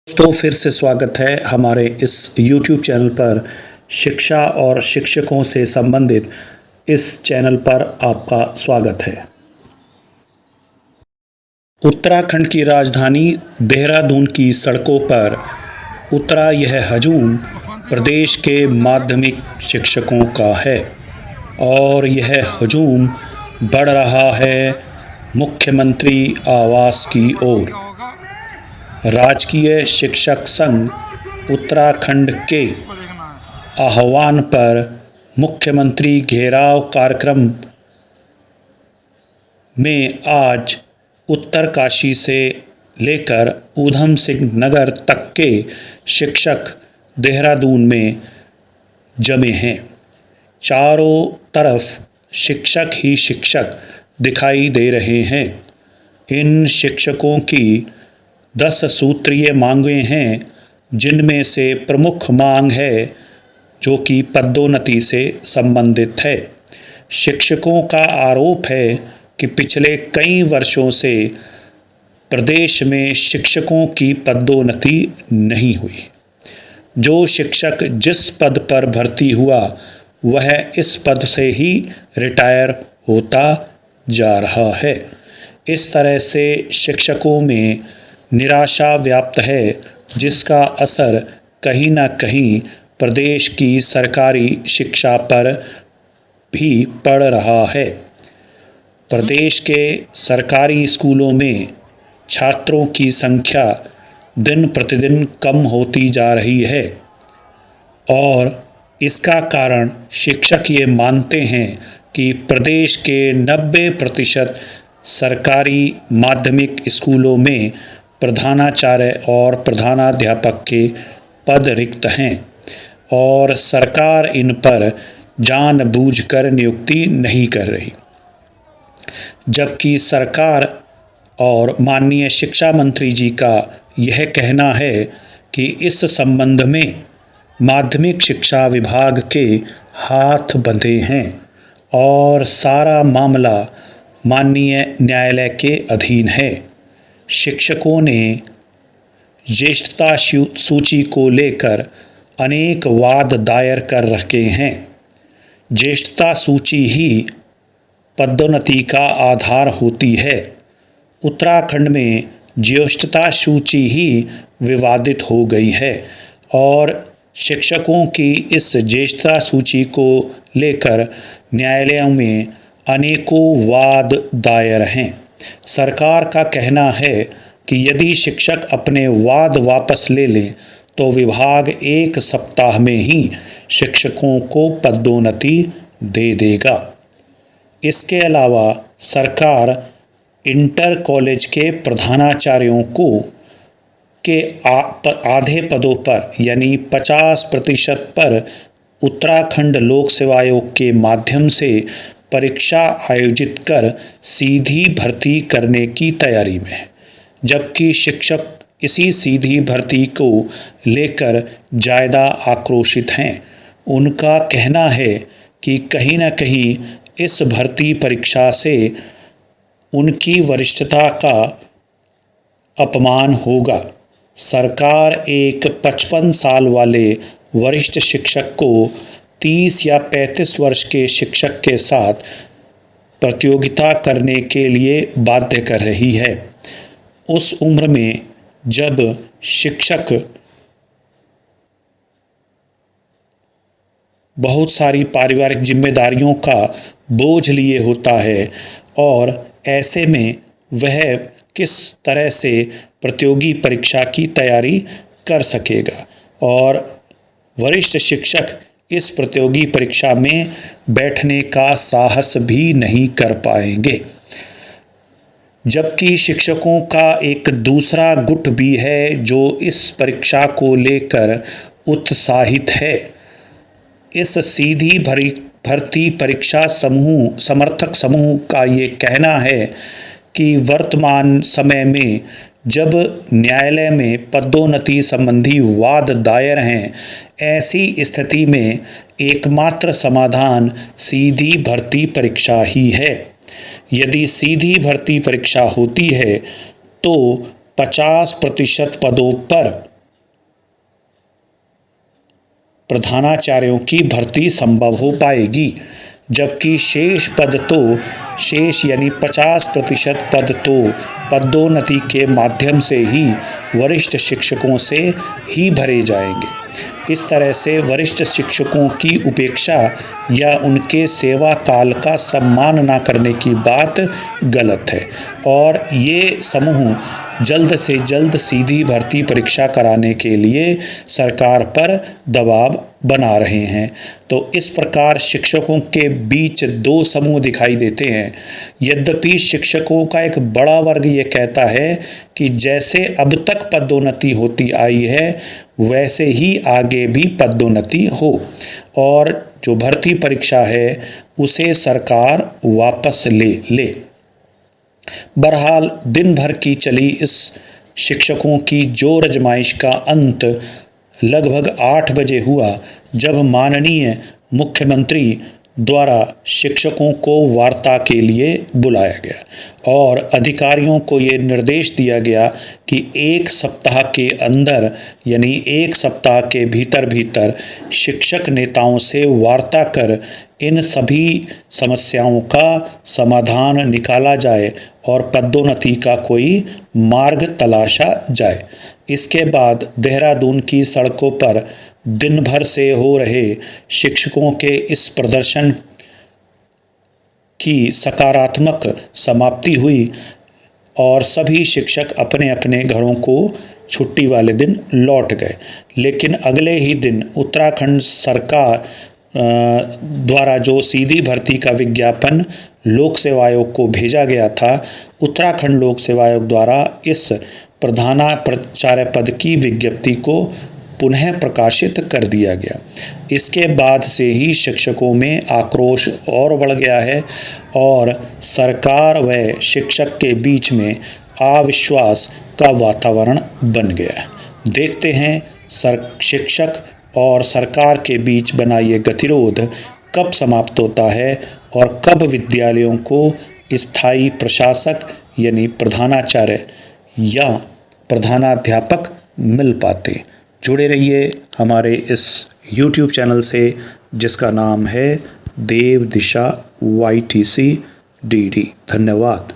तो फिर से स्वागत है हमारे इस YouTube चैनल पर। शिक्षा और शिक्षकों से संबंधित इस चैनल पर आपका स्वागत है। उत्तराखंड की राजधानी देहरादून की सड़कों पर उतरा यह हजूम प्रदेश के माध्यमिक शिक्षकों का है और यह हजूम बढ़ रहा है मुख्यमंत्री आवास की ओर। राजकीय शिक्षक संघ उत्तराखंड के आह्वान पर मुख्यमंत्री घेराव कार्यक्रम में आज उत्तरकाशी से लेकर ऊधम सिंह नगर तक के शिक्षक देहरादून में जमे हैं। चारों तरफ शिक्षक ही शिक्षक दिखाई दे रहे हैं। इन शिक्षकों की 10 सूत्रीय मांगें हैं, जिनमें से प्रमुख मांग है जो कि पदोन्नति से संबंधित है। शिक्षकों का आरोप है कि पिछले कई वर्षों से प्रदेश में शिक्षकों की पदोन्नति नहीं हुई। जो शिक्षक जिस पद पर भर्ती हुआ वह इस पद से ही रिटायर होता जा रहा है। इस तरह से शिक्षकों में निराशा व्याप्त है, जिसका असर कहीं न कहीं प्रदेश की सरकारी शिक्षा पर भी पड़ रहा है। प्रदेश के सरकारी स्कूलों में छात्रों की संख्या दिन प्रतिदिन कम होती जा रही है और इसका कारण शिक्षक ये मानते हैं कि प्रदेश के 90% सरकारी माध्यमिक स्कूलों में प्रधानाचार्य और प्रधानाध्यापक के पद रिक्त हैं और सरकार इन पर जानबूझकर नियुक्ति नहीं कर रही, जबकि सरकार और माननीय शिक्षा मंत्री जी का यह कहना है कि इस संबंध में माध्यमिक शिक्षा विभाग के हाथ बंधे हैं और सारा मामला माननीय न्यायालय के अधीन है। शिक्षकों ने ज्येष्ठता सूची को लेकर अनेक वाद दायर कर रखे हैं। ज्येष्ठता सूची ही पदोन्नति का आधार होती है। उत्तराखंड में ज्येष्ठता सूची ही विवादित हो गई है और शिक्षकों की इस ज्येष्ठता सूची को लेकर न्यायालयों में अनेकों वाद दायर हैं। सरकार का कहना है कि यदि शिक्षक अपने वाद वापस ले लें तो विभाग 1 सप्ताह में ही शिक्षकों को पदोन्नति दे देगा। इसके अलावा सरकार इंटर कॉलेज के प्रधानाचार्यों को के आधे पदों पर यानी 50% पर उत्तराखंड लोक सेवा आयोग के माध्यम से परीक्षा आयोजित कर सीधी भर्ती करने की तैयारी में है, जबकि शिक्षक इसी सीधी भर्ती को लेकर ज़्यादा आक्रोशित हैं। उनका कहना है कि कहीं न कहीं इस भर्ती परीक्षा से उनकी वरिष्ठता का अपमान होगा। सरकार एक 55 साल वाले वरिष्ठ शिक्षक को 30 या 35 वर्ष के शिक्षक के साथ प्रतियोगिता करने के लिए बाध्य कर रही है। उस उम्र में जब शिक्षक बहुत सारी पारिवारिक जिम्मेदारियों का बोझ लिए होता है और ऐसे में वह किस तरह से प्रतियोगी परीक्षा की तैयारी कर सकेगा और वरिष्ठ शिक्षक इस प्रतियोगी परीक्षा में बैठने का साहस भी नहीं कर पाएंगे। जबकि शिक्षकों का एक दूसरा गुट भी है जो इस परीक्षा को लेकर उत्साहित है। इस सीधी भर्ती परीक्षा समर्थक समूह का ये कहना है कि वर्तमान समय में जब न्यायालय में पदोन्नति संबंधी वाद दायर हैं, ऐसी स्थिति में एकमात्र समाधान सीधी भर्ती परीक्षा ही है। यदि सीधी भर्ती परीक्षा होती है तो 50% पदों पर प्रधानाचार्यों की भर्ती संभव हो पाएगी, जबकि शेष यानी 50% पद तो पदोन्नति के माध्यम से ही वरिष्ठ शिक्षकों से ही भरे जाएंगे। इस तरह से वरिष्ठ शिक्षकों की उपेक्षा या उनके सेवा काल का सम्मान न करने की बात गलत है और ये समूह जल्द से जल्द सीधी भर्ती परीक्षा कराने के लिए सरकार पर दबाव बना रहे हैं। तो इस प्रकार शिक्षकों के बीच दो समूह दिखाई देते हैं। यद्यपि शिक्षकों का एक बड़ा वर्ग ये कहता है कि जैसे अब तक पदोन्नति होती आई है वैसे ही आगे भी पदोन्नति हो और जो भर्ती परीक्षा है उसे सरकार वापस ले। बहरहाल दिन भर की चली इस शिक्षकों की जोर आजमाइश का अंत लगभग 8 बजे हुआ, जब माननीय मुख्यमंत्री द्वारा शिक्षकों को वार्ता के लिए बुलाया गया और अधिकारियों को ये निर्देश दिया गया कि 1 सप्ताह के अंदर यानी 1 सप्ताह के भीतर शिक्षक नेताओं से वार्ता कर इन सभी समस्याओं का समाधान निकाला जाए और पदोन्नति का कोई मार्ग तलाशा जाए। इसके बाद देहरादून की सड़कों पर दिन भर से हो रहे शिक्षकों के इस प्रदर्शन की सकारात्मक समाप्ति हुई और सभी शिक्षक अपने अपने घरों को छुट्टी वाले दिन लौट गए। लेकिन अगले ही दिन उत्तराखंड सरकार द्वारा जो सीधी भर्ती का विज्ञापन लोक सेवा आयोग को भेजा गया था, उत्तराखंड लोक सेवा आयोग द्वारा इस प्रधानाचार्य पद की विज्ञप्ति को पुनः प्रकाशित कर दिया गया। इसके बाद से ही शिक्षकों में आक्रोश और बढ़ गया है और सरकार व शिक्षक के बीच में अविश्वास का वातावरण बन गया है। देखते हैं शिक्षक और सरकार के बीच बना ये गतिरोध कब समाप्त होता है और कब विद्यालयों को स्थायी प्रशासक यानी प्रधानाचार्य या प्रधानाध्यापक मिल पाते। जुड़े रहिए हमारे इस YouTube चैनल से जिसका नाम है देव दिशा YTC DD। धन्यवाद।